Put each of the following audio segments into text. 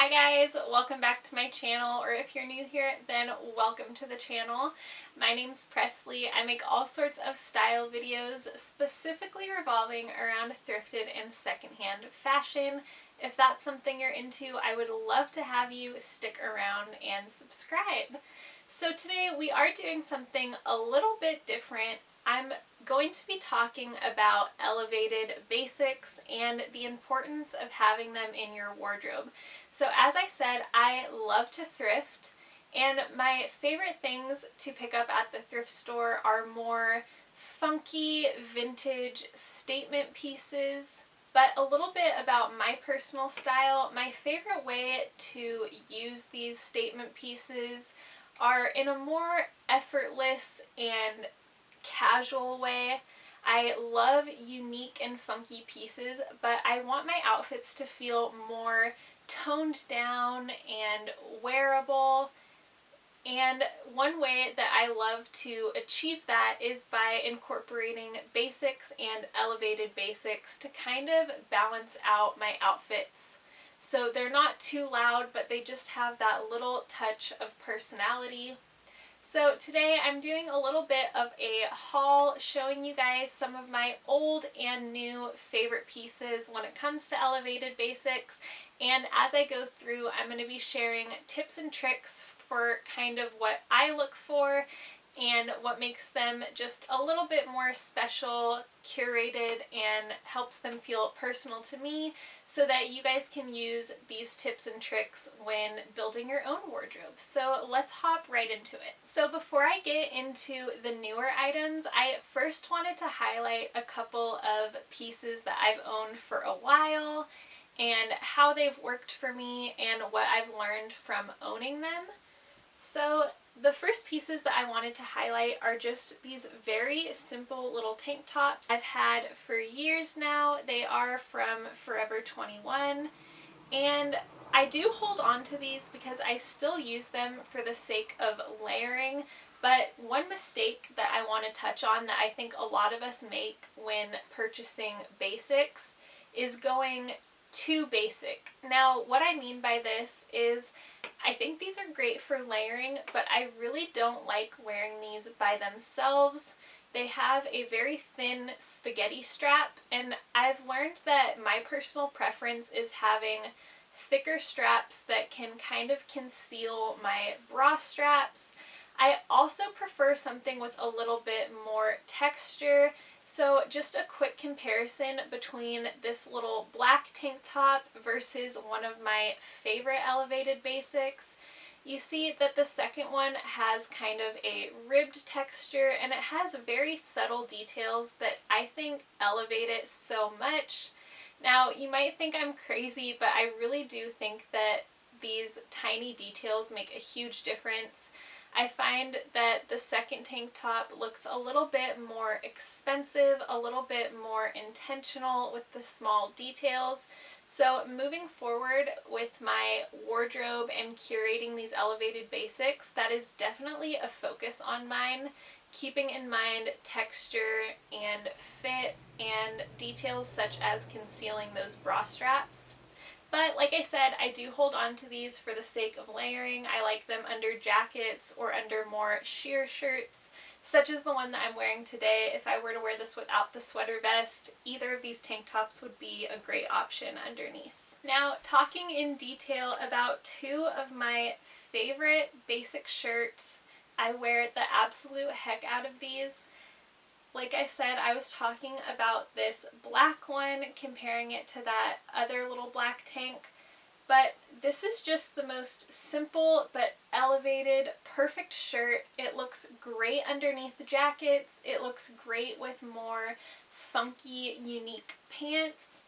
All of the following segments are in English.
Hi guys, welcome back to my channel, or if you're new here, then welcome to the channel. My name's Presley. I make all sorts of style videos specifically revolving around thrifted and secondhand fashion. If that's something you're into, I would love to have you stick around and subscribe. So today we are doing something a little bit different. I'm going to be talking about elevated basics and the importance of having them in your wardrobe. So as I said, I love to thrift, and my favorite things to pick up at the thrift store are more funky, vintage statement pieces. But a little bit about my personal style. My favorite way to use these statement pieces are in a more effortless and casual way. I love unique and funky pieces, but I want my outfits to feel more toned down and wearable. And one way that I love to achieve that is by incorporating basics and elevated basics to kind of balance out my outfits. So they're not too loud, but they just have that little touch of personality. So today I'm doing a little bit of a haul showing you guys some of my old and new favorite pieces when it comes to elevated basics. And as I go through, I'm going to be sharing tips and tricks for kind of what I look for and what makes them just a little bit more special, curated, and helps them feel personal to me so that you guys can use these tips and tricks when building your own wardrobe. So let's hop right into it. So before I get into the newer items, I first wanted to highlight a couple of pieces that I've owned for a while and how they've worked for me and what I've learned from owning them. So the first pieces that I wanted to highlight are just these very simple little tank tops I've had for years now. They are from Forever 21, and I do hold on to these because I still use them for the sake of layering. But one mistake that I want to touch on that I think a lot of us make when purchasing basics is going too basic. Now, what I mean by this is I think these are great for layering, but I really don't like wearing these by themselves. They have a very thin spaghetti strap, and I've learned that my personal preference is having thicker straps that can kind of conceal my bra straps. I also prefer something with a little bit more texture. So just a quick comparison between this little black tank top versus one of my favorite elevated basics. You see that the second one has kind of a ribbed texture, and it has very subtle details that I think elevate it so much. Now, you might think I'm crazy, but I really do think that these tiny details make a huge difference. I find that the second tank top looks a little bit more expensive, a little bit more intentional with the small details. So moving forward with my wardrobe and curating these elevated basics, that is definitely a focus on mine, keeping in mind texture and fit and details such as concealing those bra straps. But like I said, I do hold on to these for the sake of layering. I like them under jackets or under more sheer shirts, such as the one that I'm wearing today. If I were to wear this without the sweater vest, either of these tank tops would be a great option underneath. Now, talking in detail about two of my favorite basic shirts, I wear the absolute heck out of these. Like I said, I was talking about this black one, comparing it to that other little black tank, but this is just the most simple but elevated, perfect shirt. It looks great underneath the jackets. It looks great with more funky, unique pants.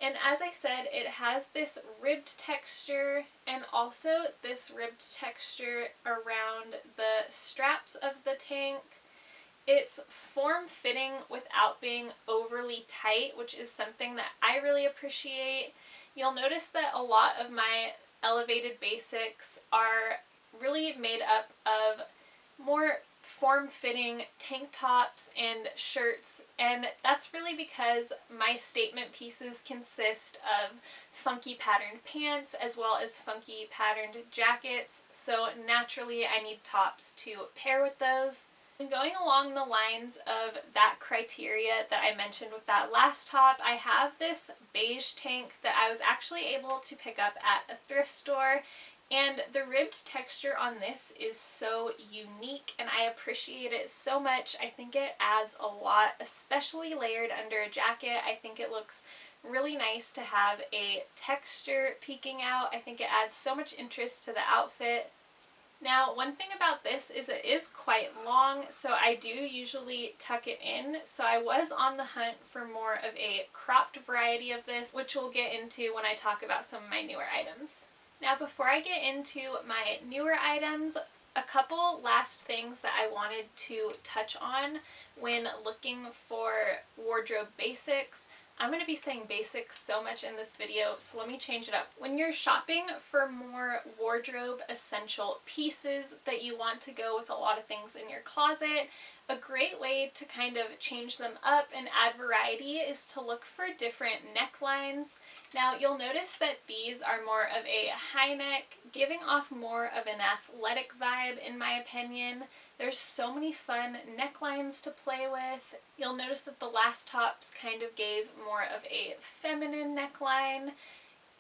And as I said, it has this ribbed texture and also this ribbed texture around the straps of the tank. It's form-fitting without being overly tight, which is something that I really appreciate. You'll notice that a lot of my elevated basics are really made up of more form-fitting tank tops and shirts, and that's really because my statement pieces consist of funky patterned pants as well as funky patterned jackets, so naturally I need tops to pair with those. And going along the lines of that criteria that I mentioned with that last top, I have this beige tank that I was actually able to pick up at a thrift store. And the ribbed texture on this is so unique and I appreciate it so much. I think it adds a lot, especially layered under a jacket. I think it looks really nice to have a texture peeking out. I think it adds so much interest to the outfit. Now, one thing about this is it is quite long, so I do usually tuck it in. So I was on the hunt for more of a cropped variety of this, which we'll get into when I talk about some of my newer items. Now, before I get into my newer items, a couple last things that I wanted to touch on when looking for wardrobe basics. I'm going to be saying basics so much in this video, so let me change it up. When you're shopping for more wardrobe essential pieces that you want to go with a lot of things in your closet, a great way to kind of change them up and add variety is to look for different necklines. Now you'll notice that these are more of a high neck, giving off more of an athletic vibe in my opinion. There's so many fun necklines to play with. You'll notice that the last tops kind of gave more of a feminine neckline,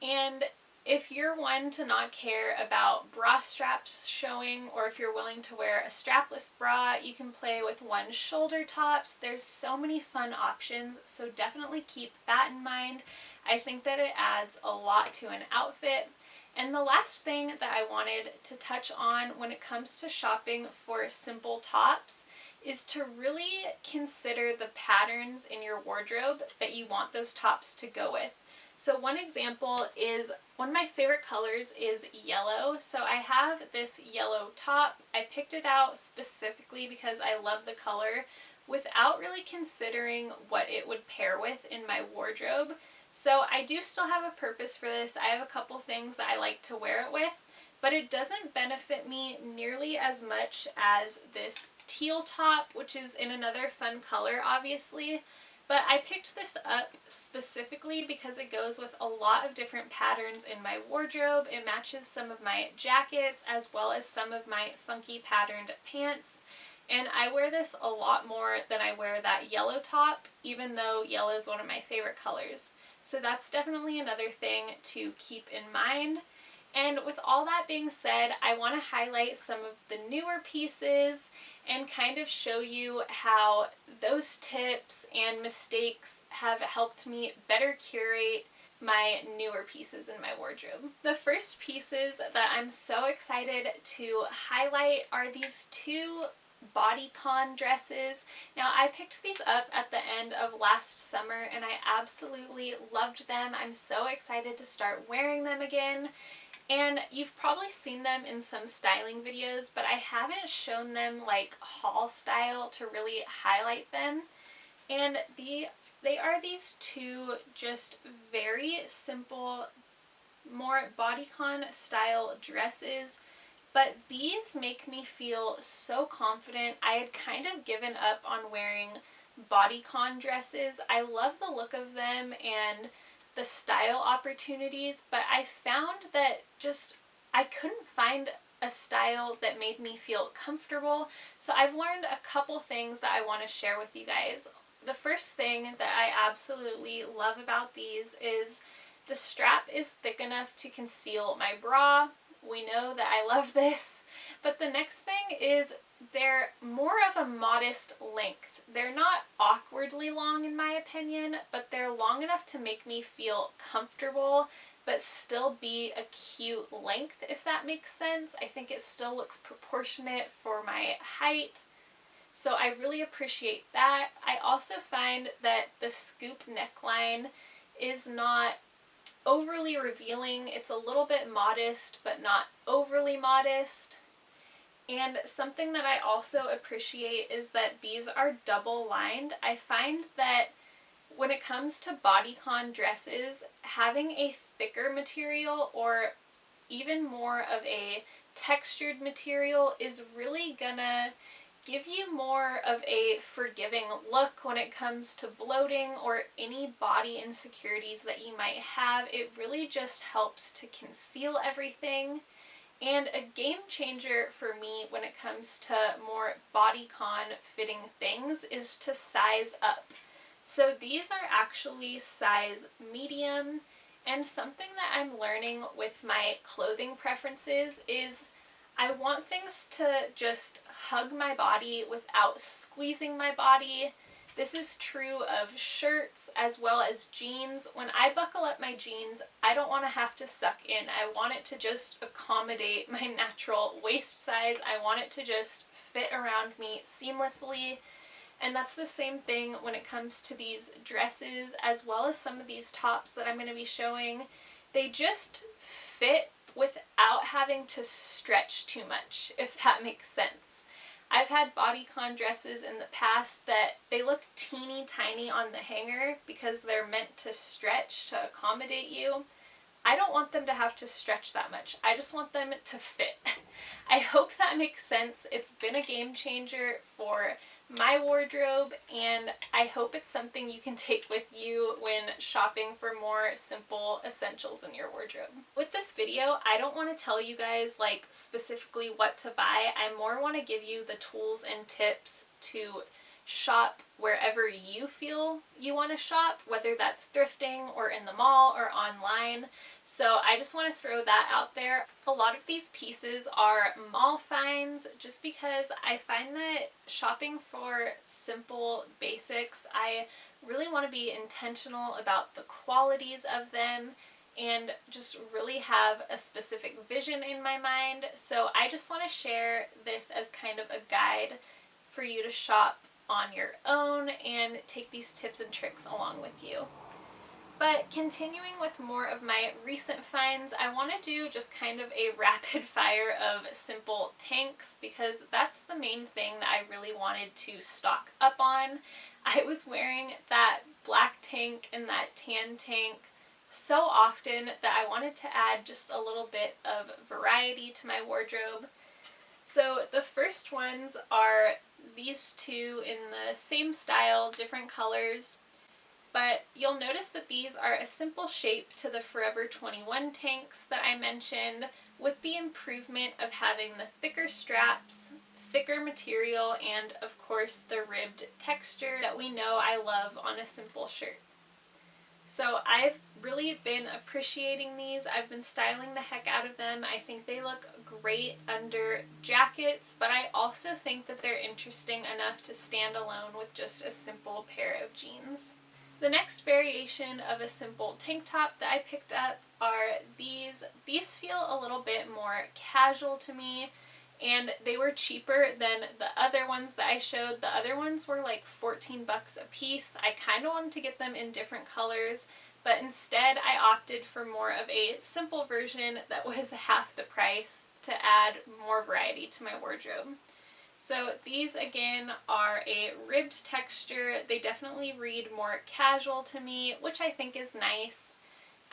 and if you're one to not care about bra straps showing, or if you're willing to wear a strapless bra, you can play with one shoulder tops. There's so many fun options, so definitely keep that in mind. I think that it adds a lot to an outfit. And the last thing that I wanted to touch on when it comes to shopping for simple tops is to really consider the patterns in your wardrobe that you want those tops to go with. So one example is, one of my favorite colors is yellow. So I have this yellow top. I picked it out specifically because I love the color without really considering what it would pair with in my wardrobe. So I do still have a purpose for this. I have a couple things that I like to wear it with, but it doesn't benefit me nearly as much as this teal top, which is in another fun color obviously. But I picked this up specifically because it goes with a lot of different patterns in my wardrobe. It matches some of my jackets as well as some of my funky patterned pants. And I wear this a lot more than I wear that yellow top, even though yellow is one of my favorite colors. So that's definitely another thing to keep in mind. And with all that being said, I want to highlight some of the newer pieces and kind of show you how those tips and mistakes have helped me better curate my newer pieces in my wardrobe. The first pieces that I'm so excited to highlight are these two bodycon dresses. Now I picked these up at the end of last summer and I absolutely loved them. I'm so excited to start wearing them again. And you've probably seen them in some styling videos, but I haven't shown them like haul style to really highlight them. And they are these two just very simple, more bodycon style dresses, but these make me feel so confident. I had kind of given up on wearing bodycon dresses. I love the look of them and the style opportunities, but I found that I couldn't find a style that made me feel comfortable. So I've learned a couple things that I want to share with you guys. The first thing that I absolutely love about these is the strap is thick enough to conceal my bra. We know that I love this. But the next thing is they're more of a modest length. They're not awkwardly long in my opinion, but they're long enough to make me feel comfortable but still be a cute length, if that makes sense. I think it still looks proportionate for my height. So I really appreciate that. I also find that the scoop neckline is not overly revealing. It's a little bit modest, but not overly modest. And something that I also appreciate is that these are double lined. I find that when it comes to bodycon dresses, having a thicker material or even more of a textured material is really gonna give you more of a forgiving look when it comes to bloating or any body insecurities that you might have. It really just helps to conceal everything. And a game changer for me when it comes to more bodycon fitting things is to size up. So these are actually size medium, and something that I'm learning with my clothing preferences is I want things to just hug my body without squeezing my body. This is true of shirts as well as jeans. When I buckle up my jeans, I don't want to have to suck in. I want it to just accommodate my natural waist size. I want it to just fit around me seamlessly. And that's the same thing when it comes to these dresses as well as some of these tops that I'm going to be showing. They just fit without having to stretch too much, if that makes sense. I've had bodycon dresses in the past that they look teeny tiny on the hanger because they're meant to stretch to accommodate you. I don't want them to have to stretch that much. I just want them to fit. I hope that makes sense. It's been a game changer for my wardrobe, and I hope it's something you can take with you when shopping for more simple essentials in your wardrobe. With this video, I don't want to tell you guys like specifically what to buy. I more want to give you the tools and tips to shop wherever you feel you want to shop, whether that's thrifting or in the mall or online. So I just want to throw that out there. A lot of these pieces are mall finds just because I find that shopping for simple basics, I really want to be intentional about the qualities of them and just really have a specific vision in my mind. So I just want to share this as kind of a guide for you to shop on your own and take these tips and tricks along with you. But continuing with more of my recent finds, I want to do just kind of a rapid fire of simple tanks because that's the main thing that I really wanted to stock up on. I was wearing that black tank and that tan tank so often that I wanted to add just a little bit of variety to my wardrobe. So the first ones are these two in the same style, different colors, but you'll notice that these are a simple shape to the Forever 21 tanks that I mentioned, with the improvement of having the thicker straps, thicker material, and of course the ribbed texture that we know I love on a simple shirt. So I've really been appreciating these. I've been styling the heck out of them. I think they look great under jackets, but I also think that they're interesting enough to stand alone with just a simple pair of jeans. The next variation of a simple tank top that I picked up are these. These feel a little bit more casual to me, and they were cheaper than the other ones that I showed. The other ones were like 14 bucks a piece. I kind of wanted to get them in different colors, but instead I opted for more of a simple version that was half the price to add more variety to my wardrobe. So these again are a ribbed texture. They definitely read more casual to me, which I think is nice.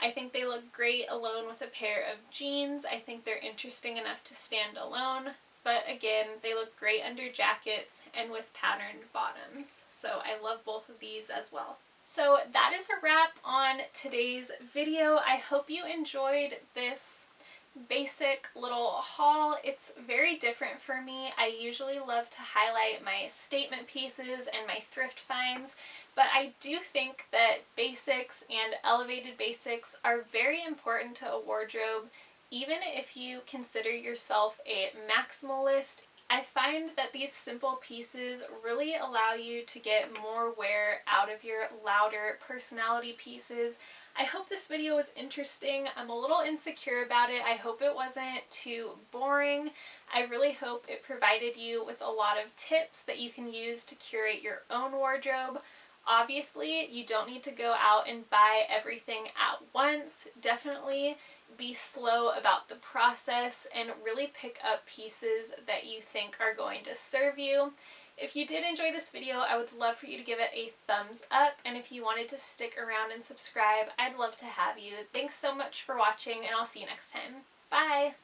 I think they look great alone with a pair of jeans. I think they're interesting enough to stand alone, but again, they look great under jackets and with patterned bottoms. So I love both of these as well. So that is a wrap on today's video. I hope you enjoyed this basic little haul. It's very different for me. I usually love to highlight my statement pieces and my thrift finds, but I do think that basics and elevated basics are very important to a wardrobe, even if you consider yourself a maximalist. I find that these simple pieces really allow you to get more wear out of your louder personality pieces. I hope this video was interesting. I'm a little insecure about it. I hope it wasn't too boring. I really hope it provided you with a lot of tips that you can use to curate your own wardrobe. Obviously, you don't need to go out and buy everything at once. Definitely be slow about the process and really pick up pieces that you think are going to serve you. If you did enjoy this video, I would love for you to give it a thumbs up, and if you wanted to stick around and subscribe, I'd love to have you. Thanks so much for watching, and I'll see you next time. Bye!